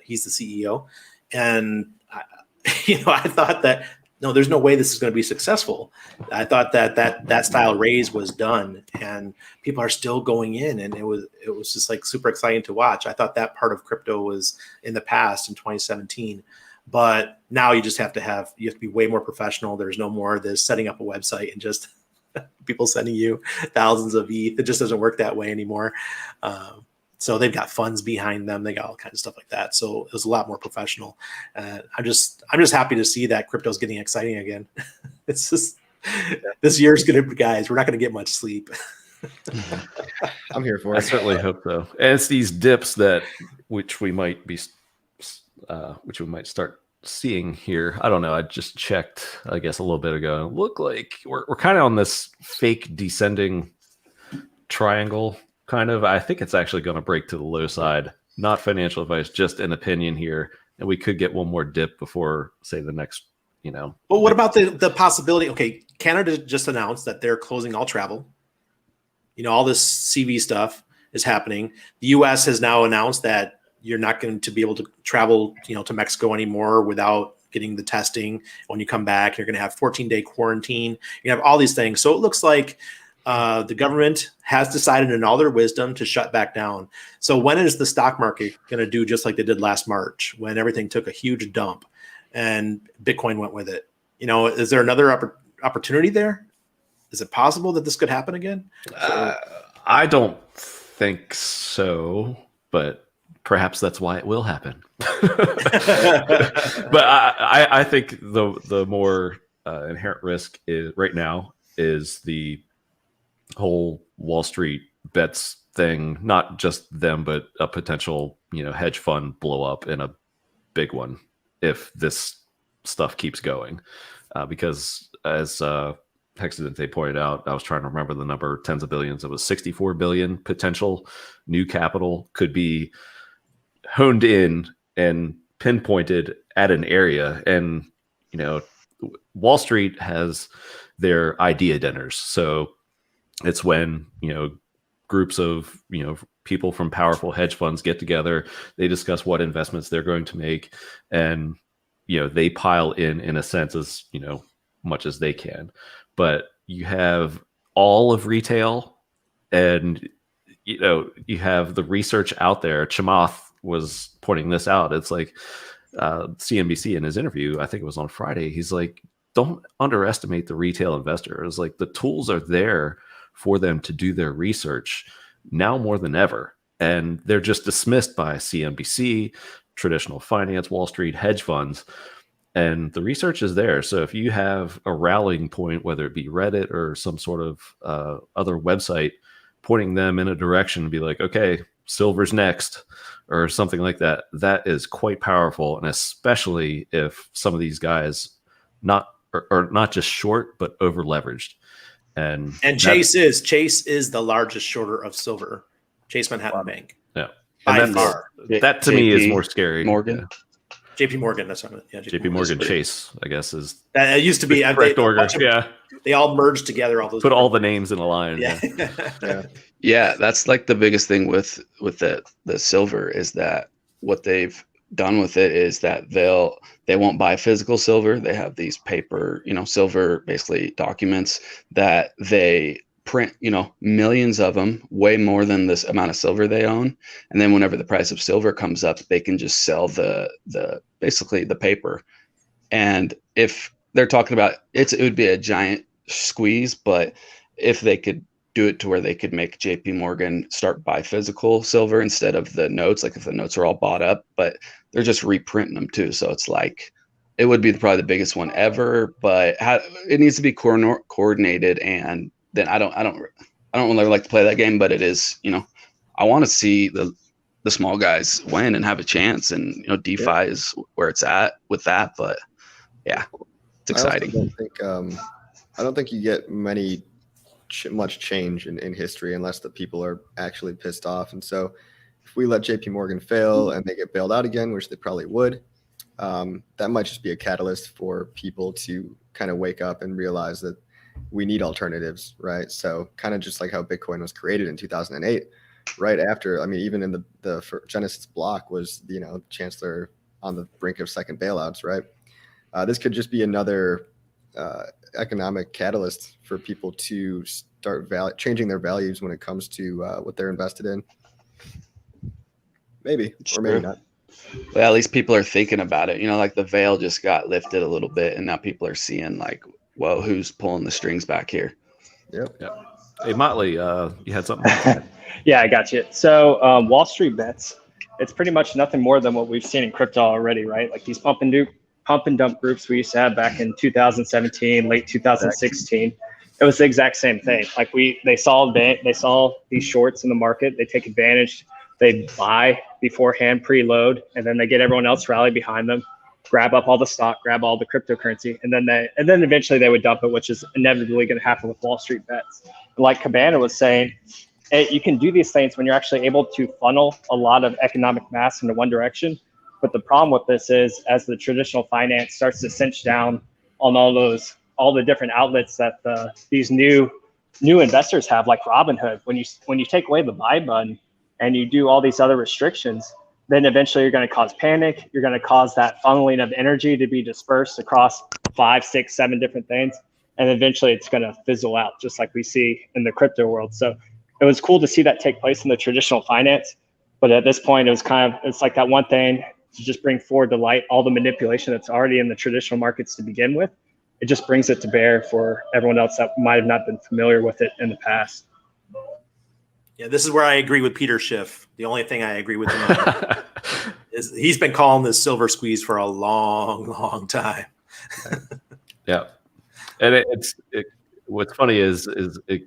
he's the CEO. And I thought that, no, there's no way this is going to be successful. I thought that style raise was done, and people are still going in, and it was just like super exciting to watch. I thought that part of crypto was in the past in 2017, but now you just have to be way more professional. There's no more this setting up a website and just people sending you thousands of ETH. It just doesn't work that way anymore. So they've got funds behind them. They got all kinds of stuff like that. So it was a lot more professional. I'm just happy to see that crypto's getting exciting again. It's just this year's guys, we're not going to get much sleep. I'm here for it. I certainly hope so. And it's these dips which we might start seeing here. I don't know. I just checked, I guess, a little bit ago. It looked like we're kind of on this fake descending triangle. Kind of. I think it's actually going to break to the low side. Not financial advice, just an opinion here. And we could get one more dip before, say, the next, But what about the possibility? Okay, Canada just announced that they're closing all travel. All this CV stuff is happening. The U.S. has now announced that you're not going to be able to travel, to Mexico anymore without getting the testing. When you come back, you're going to have 14-day quarantine. You have all these things. So it looks like the government has decided in all their wisdom to shut back down. So when is the stock market going to do just like they did last March when everything took a huge dump and Bitcoin went with it? Is there another opportunity there? Is it possible that this could happen again? I don't think so, but perhaps that's why it will happen. But I think the more inherent risk is right now is the whole Wall Street bets thing, not just them, but a potential, hedge fund blow up in a big one if this stuff keeps going, because as Hexidente pointed out, I was trying to remember the number, tens of billions. It was 64 billion potential new capital could be honed in and pinpointed at an area. And, you know, Wall Street has their idea dinners. So it's when, you know, groups of, you know, people from powerful hedge funds get together, they discuss what investments they're going to make, and, you know, they pile in a sense, as, you know, much as they can. But you have all of retail, and, you know, you have the research out there. Chamath was pointing this out. It's like CNBC in his interview, I think it was on Friday, he's like, don't underestimate the retail investor. It's like the tools are there for them to do their research now more than ever. And they're just dismissed by CNBC, traditional finance, Wall Street, hedge funds. And the research is there. So if you have a rallying point, whether it be Reddit or some sort of other website, pointing them in a direction, be like, okay, silver's next, or something like that, that is quite powerful. And especially if some of these guys are not just short, but over leveraged. And Chase is the largest shorter of silver. Chase Manhattan Bank. Yeah. By far. That to me is more scary. Morgan. Yeah. JP Morgan, that's what JP Morgan Chase, I guess, is it used to be correct order. Yeah. They all merged together, all those. Put all the names in a line. Yeah. Yeah, that's like the biggest thing with the silver, is that what they've done with it is that they won't buy physical silver. They have these paper, you know, silver basically documents that they print, you know, millions of them, way more than this amount of silver they own. And then whenever the price of silver comes up, they can just sell the basically the paper. And if they're talking about it would be a giant squeeze, but if they could do it to where they could make JP Morgan start buy physical silver instead of the notes, like if the notes are all bought up, but they're just reprinting them too. So it's like, it would be probably the biggest one ever, but it needs to be coordinated. And then I don't really like to play that game, but it is, you know, I want to see the small guys win and have a chance. And, you know, DeFi is where it's at with that, but yeah, it's exciting. I don't think you get much change in history unless the people are actually pissed off. And so if we let JP Morgan fail and they get bailed out again, which they probably would, that might just be a catalyst for people to kind of wake up and realize that we need alternatives, right? So kind of just like how Bitcoin was created in 2008, right after, I mean, even in the Genesis block was, you know, chancellor on the brink of second bailouts, right? This could just be another economic catalyst for people to start changing their values when it comes to what they're invested in. Maybe, or maybe not. Well, at least people are thinking about it. You know, like the veil just got lifted a little bit, and now people are seeing like, whoa, who's pulling the strings back here? Yep. Hey, Motley, you had something? Yeah, I got you. So Wall Street bets, it's pretty much nothing more than what we've seen in crypto already, right? Like these pump and dump groups we used to have back in 2017, late 2016. It was the exact same thing. Like they saw these shorts in the market. They take advantage. They buy beforehand, preload, and then they get everyone else rally behind them, grab up all the stock, grab all the cryptocurrency, and then eventually they would dump it, which is inevitably going to happen with Wall Street bets. Like Cabana was saying, you can do these things when you're actually able to funnel a lot of economic mass into one direction. But the problem with this is, as the traditional finance starts to cinch down on all the different outlets that these new investors have, like Robinhood, when you take away the buy button and you do all these other restrictions, then eventually you're going to cause panic. You're going to cause that funneling of energy to be dispersed across 5, 6, 7 different things. And eventually it's going to fizzle out, just like we see in the crypto world. So it was cool to see that take place in the traditional finance. But at this point, it's like that one thing to just bring forward to light all the manipulation that's already in the traditional markets to begin with. It just brings it to bear for everyone else that might have not been familiar with it in the past. Yeah, this is where I agree with Peter Schiff. The only thing I agree with him on is he's been calling this silver squeeze for a long, long time. Yeah. And what's funny is it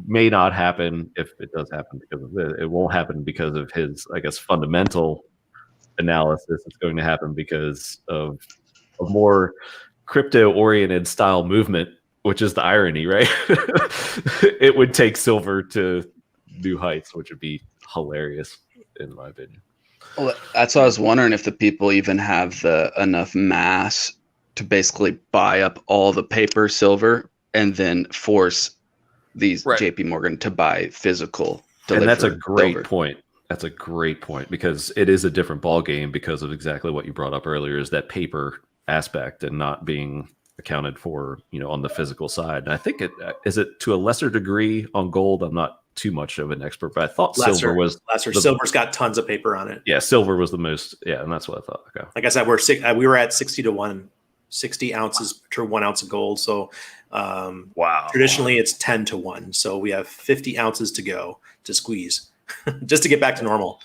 may not happen if it does happen because of it. It won't happen because of his, I guess, fundamental analysis. It's going to happen because of a more crypto-oriented style movement, which is the irony, right? It would take silver to new heights, which would be hilarious, in my opinion. Well, that's what I was wondering, if the people even have the enough mass to basically buy up all the paper silver and then force these Right. JP Morgan to buy physical. And that's a delivered great silver. point. That's a great point, because it is a different ball game because of exactly what you brought up earlier, is that paper aspect and not being accounted for, on the physical side. And I think is it to a lesser degree on gold. I'm not too much of an expert, but I thought silver was lesser. Silver's got tons of paper on it. Yeah, silver was the most. Yeah, and that's what I thought. Okay. Like I said, we were at 60 to 1, 60 ounces to 1 ounce of gold. So wow. Traditionally, it's 10 to 1. So we have 50 ounces to go to squeeze just to get back to normal.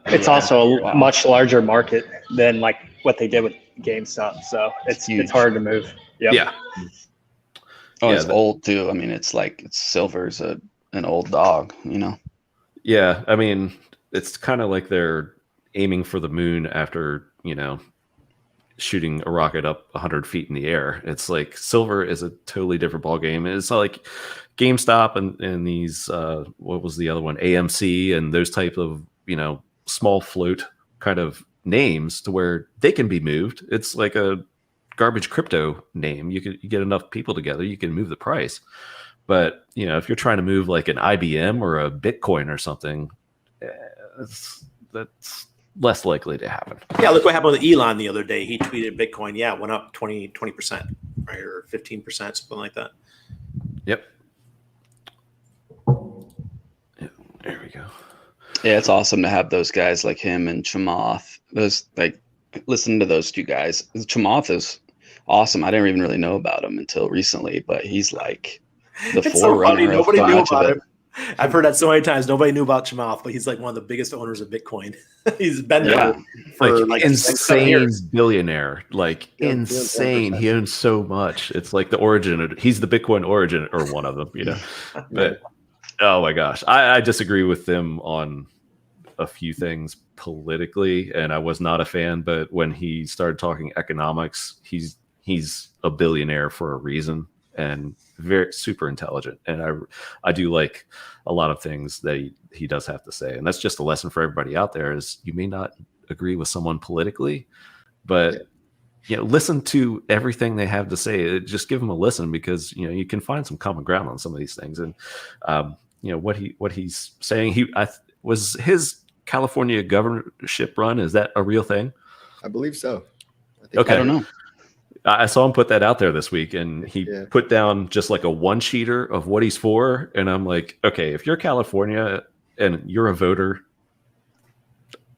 It's also a much larger market than like what they did with GameStop. So it's hard to move. Yep. Yeah. Oh, it's old too. I mean, it's silver's an old dog, Yeah, I mean, it's kind of like they're aiming for the moon after, shooting a rocket up 100 feet in the air. It's like silver is a totally different ball game. It's like GameStop and these what was the other one, AMC, and those type of small float kind of names to where they can be moved. It's like a garbage crypto name. You get enough people together, you can move the price. But if you're trying to move like an IBM or a Bitcoin or something, that's less likely to happen. Yeah, look what happened with Elon the other day. He tweeted Bitcoin, it went up 20%, right, or 15%, something like that. Yep. Yeah, there we go. Yeah, it's awesome to have those guys like him and Chamath. Listen to those two guys. Chamath is awesome. I didn't even really know about him until recently, but he's like the forerunner. Nobody knew about him. I've heard that so many times. Nobody knew about Chamath, but he's like one of the biggest owners of Bitcoin. He's been there for like insane billionaire, insane. He owns so much. It's like the origin. He's the Bitcoin origin, or one of them, But oh my gosh, I disagree with them on a few things politically, and I was not a fan. But when he started talking economics, he's a billionaire for a reason, and very super intelligent. And I do like a lot of things that he does have to say. And that's just a lesson for everybody out there, is you may not agree with someone politically, but listen to everything they have to say. Just give them a listen, because you can find some common ground on some of these things. And what he's saying, was his California governorship run, is that a real thing? I believe so. Okay. I don't know. I saw him put that out there this week, and he put down just like a one-sheeter of what he's for. And I'm like, okay, if you're California and you're a voter,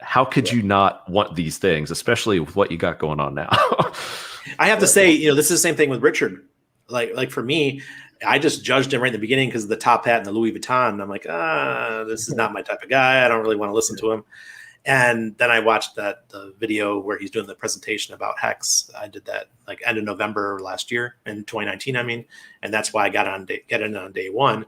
how could you not want these things, especially with what you got going on now? I have to say, this is the same thing with Richard. Like for me, I just judged him right in the beginning because of the top hat and the Louis Vuitton. And I'm like, this is not my type of guy. I don't really want to listen to him. And then I watched the video where he's doing the presentation about HEX. I did that like end of November last year, in 2019, I mean. And that's why I get in on day one,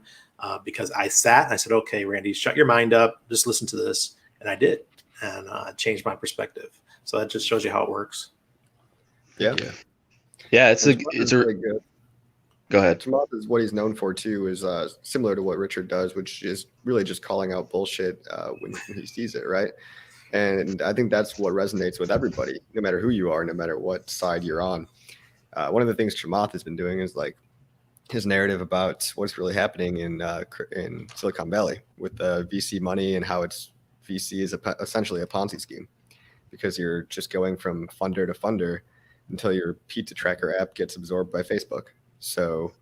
because I sat and I said, okay, Randy, shut your mind up. Just listen to this. And I did. And changed my perspective. So that just shows you how it works. Yeah. Yeah, it's really good. Go ahead. Chamath is what he's known for too, is similar to what Richard does, which is really just calling out bullshit when he sees it, right? And I think that's what resonates with everybody, no matter who you are, no matter what side you're on. One of the things Chamath has been doing is like his narrative about what's really happening in Silicon Valley with the VC money, and how VC is essentially a Ponzi scheme, because you're just going from funder to funder until your pizza tracker app gets absorbed by Facebook. So,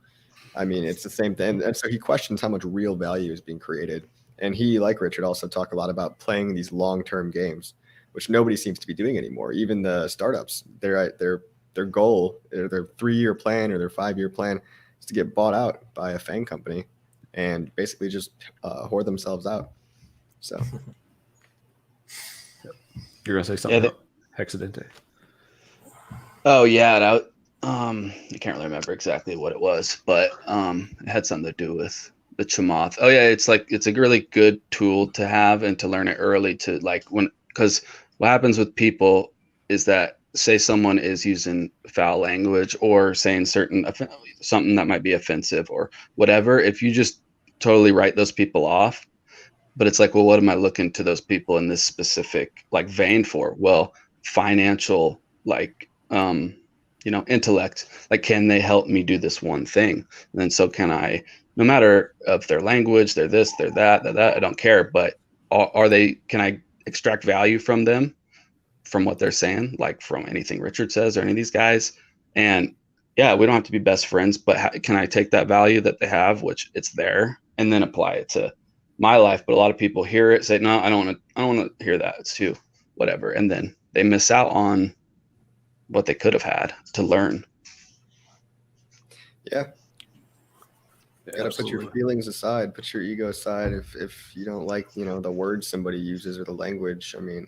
I mean, it's the same thing. And so he questions how much real value is being created. And he, like Richard, also talk a lot about playing these long-term games, which nobody seems to be doing anymore. Even the startups, their goal, their 3-year plan or their 5-year plan is to get bought out by a FANG company and basically just whore themselves out. So you're gonna say something about Hexidente? Oh yeah, I can't really remember exactly what it was, but it had something to do with the Chamath. Oh yeah, it's a really good tool to have and to learn it early, to because what happens with people is that say someone is using foul language or saying something that might be offensive or whatever, if you just totally write those people off, but it's like, well, what am I looking to those people in this specific like vein for? Well, financial, like, intellect, like, can they help me do this one thing? And then so can I, no matter of their language, they're this, they're that, I don't care, but can I extract value from them, from what they're saying, like from anything Richard says or any of these guys? And yeah, we don't have to be best friends, but can I take that value that they have, which it's there, and then apply it to my life? But a lot of people hear it, say, no, I don't want to hear that. It's too whatever. And then they miss out on what they could have had to learn. Yeah. You gotta put your feelings aside, put your ego aside. If you don't like, the words somebody uses or the language, I mean,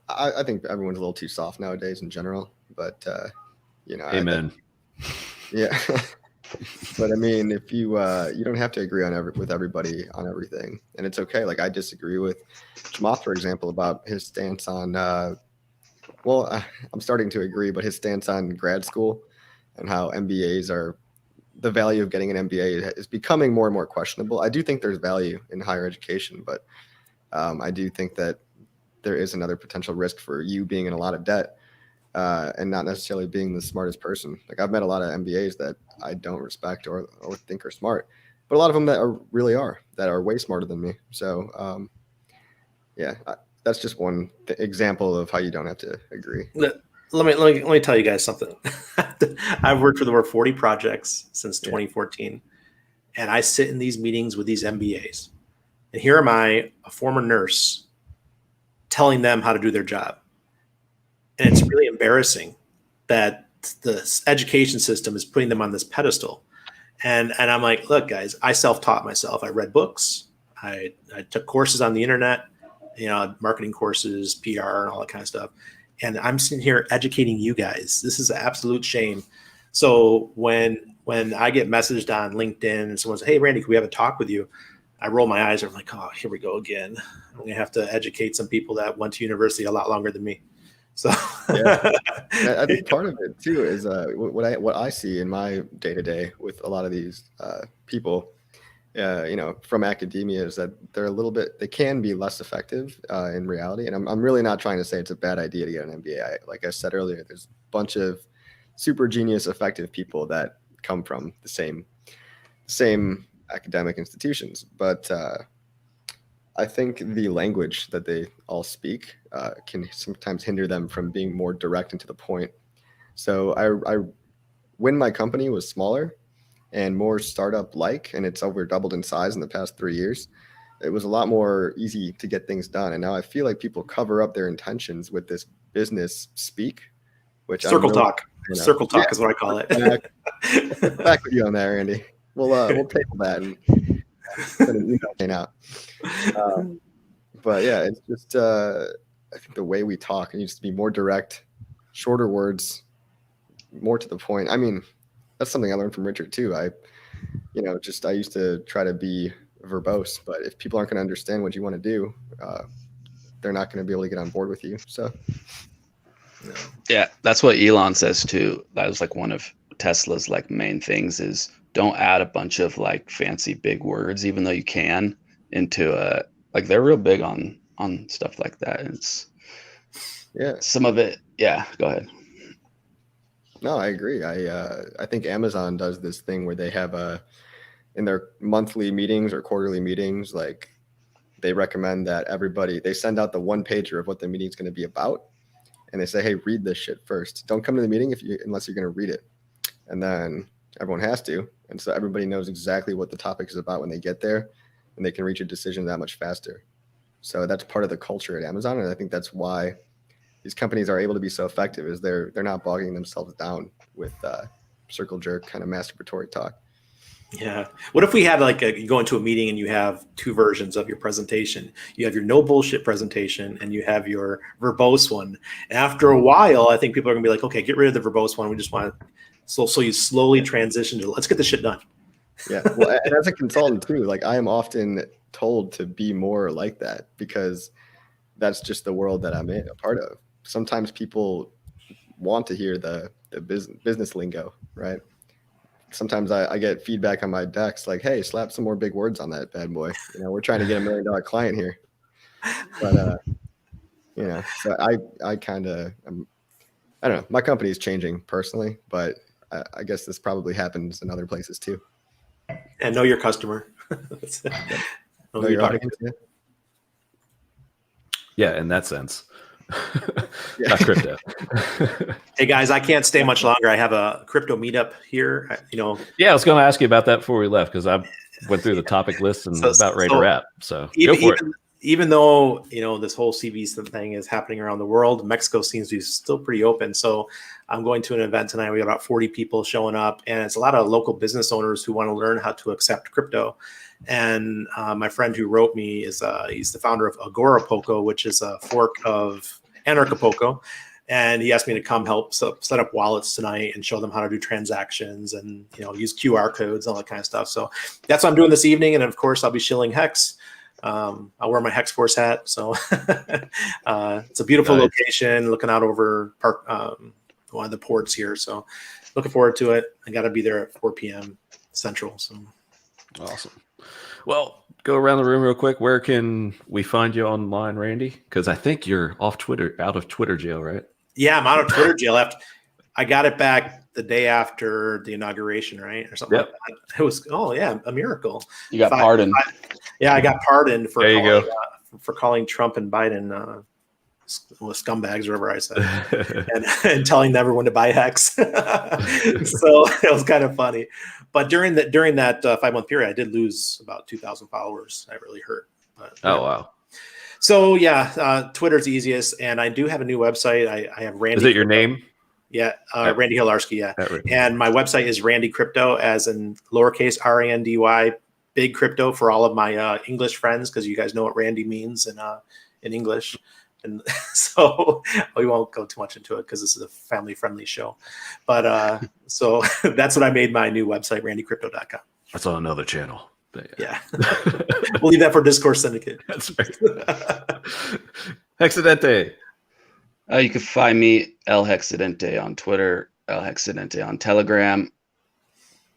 I think everyone's a little too soft nowadays in general, but Amen. Yeah. But I mean, if you don't have to agree with everybody on everything, and it's okay. Like, I disagree with Chamath, for example, about his stance on I'm starting to agree, but his stance on grad school and how MBAs are, the value of getting an MBA is becoming more and more questionable. I do think there's value in higher education, but I do think that there is another potential risk for you being in a lot of debt and not necessarily being the smartest person. Like, I've met a lot of MBAs that I don't respect or think are smart, but a lot of them that are way smarter than me. So that's just one example of how you don't have to agree. Let me tell you guys something. I've worked with over 40 projects since 2014, and I sit in these meetings with these MBAs, and here am I, a former nurse, telling them how to do their job. And it's really embarrassing that the education system is putting them on this pedestal. And I'm like, look, guys, I self-taught myself. I read books. I took courses on the internet, marketing courses, PR, and all that kind of stuff. And I'm sitting here educating you guys. This is an absolute shame. So when I get messaged on LinkedIn and someone says, hey, Randy, can we have a talk with you? I roll my eyes. I'm like, oh, here we go again. I'm going to have to educate some people that went to university a lot longer than me. So yeah. I think part of it too is what I see in my day-to-day with a lot of these people, from academia, is that they can be less effective in reality. And I'm really not trying to say it's a bad idea to get an MBA. Like I said earlier, there's a bunch of super genius, effective people that come from the same academic institutions. But I think the language that they all speak can sometimes hinder them from being more direct and to the point. So when my company was smaller and more startup-like, and it's over doubled in size in the past 3 years, it was a lot more easy to get things done. And now I feel like people cover up their intentions with this business speak, which Circle talk is what I call it. Back with you on that, Randy. We'll table that and send an email out. But yeah, it's just I think the way we talk needs to be more direct, shorter words, more to the point. I mean, that's something I learned from Richard too. I used to try to be verbose, but if people aren't going to understand what you want to do, they're not going to be able to get on board with you. So yeah, that's what Elon says too. That was like one of Tesla's like main things is don't add a bunch of like fancy big words, even though you can, into like they're real big on stuff like that. It's some of it. Yeah, go ahead. No, I agree. I think Amazon does this thing where they have in their monthly meetings or quarterly meetings, like they recommend that they send out the one pager of what the meeting is going to be about. And they say, hey, read this shit first. Don't come to the meeting unless you're going to read it. And then everyone has to. And so everybody knows exactly what the topic is about when they get there, and they can reach a decision that much faster. So that's part of the culture at Amazon. And I think that's why these companies are able to be so effective, is they're not bogging themselves down with circle jerk kind of masturbatory talk. Yeah. What if we had you go into a meeting and you have two versions of your presentation? You have your no bullshit presentation and you have your verbose one. And after a while, I think people are gonna be like, okay, get rid of the verbose one. We just want to, so you slowly transition to let's get this shit done. Yeah. Well, and as a consultant too, like I am often told to be more like that because that's just the world that I'm a part of. Sometimes people want to hear the business lingo, right? Sometimes I get feedback on my decks like, hey, slap some more big words on that bad boy. We're trying to get $1 million client here. But, so I kind of, I don't know. My company is changing personally, but I guess this probably happens in other places too. And know your customer. Know your audience. Yeah, in that sense. Yeah. Not crypto. Hey guys, I can't stay much longer. I have a crypto meetup here. Yeah, I was going to ask you about that before we left because I went through the topic list and about ready to wrap. So go for it. Even though this whole CVs thing is happening around the world, Mexico seems to be still pretty open. So I'm going to an event tonight. We got about 40 people showing up, and it's a lot of local business owners who want to learn how to accept crypto. And my friend who wrote me he's the founder of Agorapoko, which is a fork of Anarchapulco. And he asked me to come help set up wallets tonight and show them how to do transactions and use QR codes and all that kind of stuff. So that's what I'm doing this evening. And of course, I'll be shilling HEX. I'll wear my Hex Force hat. So it's a beautiful location, looking out over one of the ports here. So looking forward to it. I got to be there at 4 p.m. Central. So awesome. Well, go around the room real quick. Where can we find you online, Randy? Because I think you're out of Twitter jail, right? Yeah, I'm out of Twitter jail. I got it back the day after the inauguration, right? Or something like that. It was, a miracle. You got pardoned. I got pardoned for for calling Trump and Biden scumbags, or whatever I said, and telling everyone to buy Hex. So it was kind of funny. But during that 5-month period, I did lose about 2,000 followers. That really hurt. But, wow. So Twitter's easiest, and I do have a new website. I have Randy. Is it your name? Yeah, Randy Hilarski. Yeah, and my website is Randy Crypto, as in lowercase RANDY, big crypto for all of my English friends, because you guys know what Randy means in English. And so we won't go too much into it because this is a family-friendly show. But so that's what I made my new website, randycrypto.com. That's on another channel. Yeah. We'll leave that for Discourse Syndicate. That's right. Hexidente. You can find me El Hexidente on Twitter, El Hexidente on Telegram,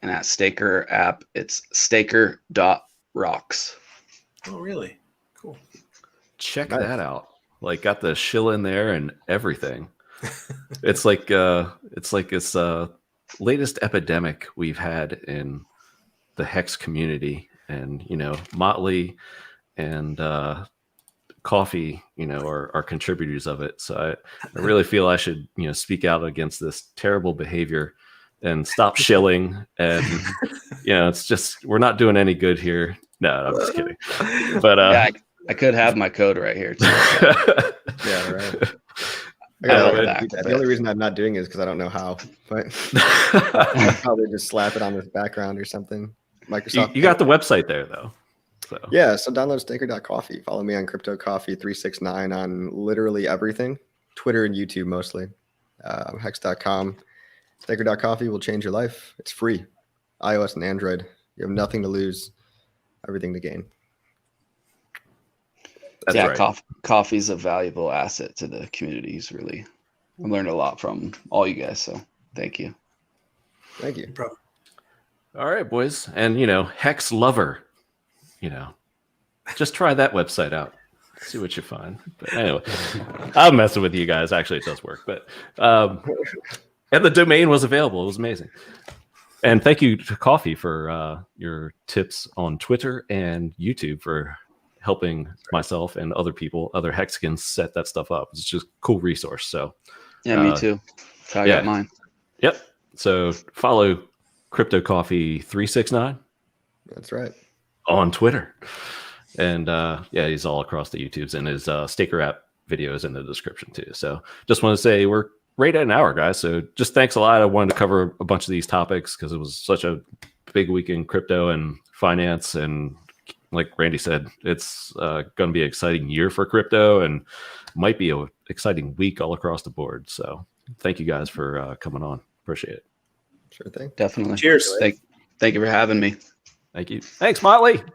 and at Staker app, it's staker.rocks. Oh, really? Cool. Check that out. Like, got the shill in there and everything. It's like this latest epidemic we've had in the Hex community, and Motley and Coffee are contributors of it. So I really feel I should speak out against this terrible behavior and stop shilling. And it's just, we're not doing any good here. No, I'm just kidding. But I could have my code right here too. Yeah, right. The only reason I'm not doing it is because I don't know how. But I'll probably just slap it on this background or something. Microsoft. You got the website there though. So. Yeah, so download staker.coffee. Follow me on Crypto Coffee 369 on literally everything, Twitter and YouTube mostly. Hex.com. Staker.coffee will change your life. It's free, iOS and Android. You have nothing to lose, everything to gain. That's right. Coffee's a valuable asset to the communities. Really, I learned a lot from all you guys. So thank you. Thank you. All right, boys, and Hex Lover. Just try that website out. See what you find. But anyway, I'm messing with you guys. Actually, it does work. But and the domain was available. It was amazing. And thank you to Coffee for your tips on Twitter and YouTube for helping myself and other people, other Hexicans, set that stuff up. It's just a cool resource. So yeah, me too. I got mine. Yep. So follow Crypto Coffee 369. That's right. On Twitter. And he's all across the YouTubes, and his Staker app video is in the description too. So just want to say we're right at an hour, guys. So just thanks a lot. I wanted to cover a bunch of these topics because it was such a big week in crypto and finance. And like Randy said, it's going to be an exciting year for crypto and might be an exciting week all across the board. So thank you guys for coming on. Appreciate it. Sure thing. Definitely. Cheers. Thank you for having me. Thank you. Thanks, Motley.